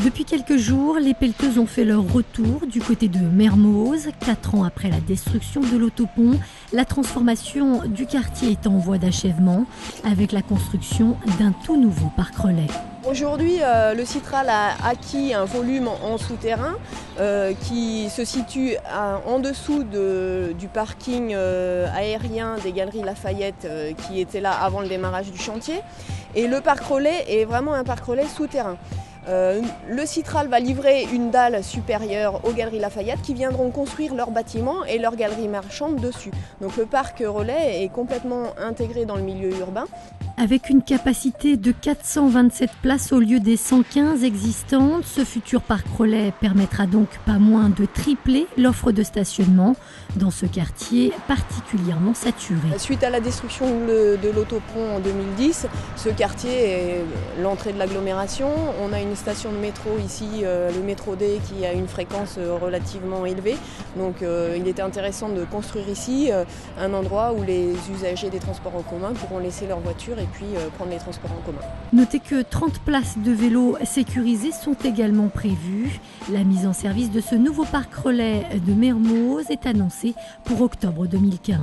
Depuis quelques jours, les pelleteuses ont fait leur retour du côté de Mermoz. 4 ans après la destruction de l'autopont, la transformation du quartier est en voie d'achèvement avec la construction d'un tout nouveau parc relais. Aujourd'hui, le Citral a acquis un volume en souterrain qui se situe en dessous du parking aérien des Galeries Lafayette qui était là avant le démarrage du chantier. Et le parc relais est vraiment un parc relais souterrain. Le Citral va livrer une dalle supérieure aux Galeries Lafayette qui viendront construire leurs bâtiments et leurs galeries marchandes dessus. Donc le parc relais est complètement intégré dans le milieu urbain. Avec une capacité de 427 places au lieu des 115 existantes, ce futur parc relais permettra donc pas moins de tripler l'offre de stationnement dans ce quartier particulièrement saturé. Suite à la destruction de l'autopont en 2010, ce quartier est l'entrée de l'agglomération. On a une station de métro ici, le métro D, qui a une fréquence relativement élevée. Donc il était intéressant de construire ici un endroit où les usagers des transports en commun pourront laisser leur voiture et puis prendre les transports en commun. Notez que 30 places de vélos sécurisées sont également prévues. La mise en service de ce nouveau parc relais de Mermoz est annoncée pour octobre 2015.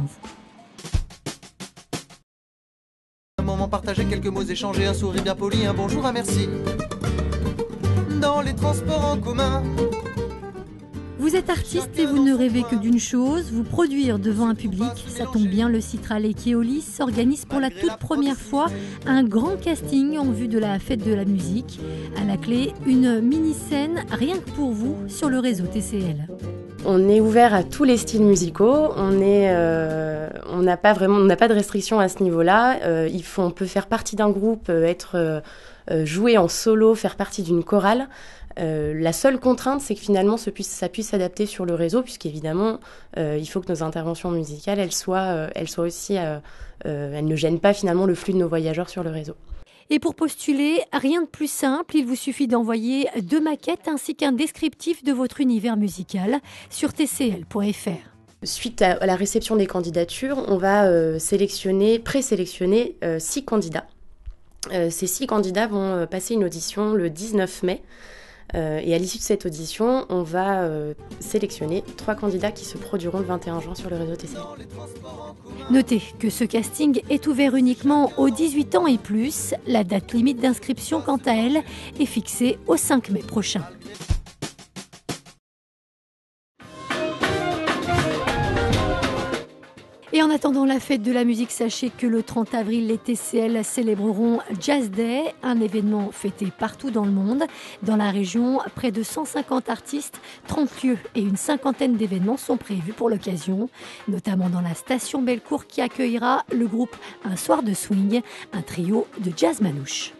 Un moment partagé, quelques mots échangés, un sourire bien poli, un bonjour, un merci. Dans les transports en commun. Vous êtes artiste et vous ne rêvez que d'une chose, vous produire devant un public. Ça tombe bien, le Citral et Keolis s'organise pour la toute première fois un grand casting en vue de la fête de la musique. À la clé, une mini-scène rien que pour vous sur le réseau TCL. On est ouvert à tous les styles musicaux, on n'a pas de restrictions à ce niveau-là. On peut faire partie d'un groupe, jouer en solo, faire partie d'une chorale. La seule contrainte, c'est que finalement ça puisse s'adapter sur le réseau, puisqu'évidemment, il faut que nos interventions musicales, elles ne gênent pas finalement le flux de nos voyageurs sur le réseau. Et pour postuler, rien de plus simple, il vous suffit d'envoyer 2 maquettes ainsi qu'un descriptif de votre univers musical sur tcl.fr. Suite à la réception des candidatures, on va présélectionner 6 candidats. Ces 6 candidats vont passer une audition le 19 mai. Et à l'issue de cette audition, on va sélectionner 3 candidats qui se produiront le 21 juin sur le réseau TCL. Notez que ce casting est ouvert uniquement aux 18 ans et plus. La date limite d'inscription, quant à elle, est fixée au 5 mai prochain. Et en attendant la fête de la musique, sachez que le 30 avril, les TCL célébreront Jazz Day, un événement fêté partout dans le monde. Dans la région, près de 150 artistes, 30 lieux et une cinquantaine d'événements sont prévus pour l'occasion, notamment dans la station Bellecour qui accueillera le groupe Un Soir de Swing, un trio de jazz manouche.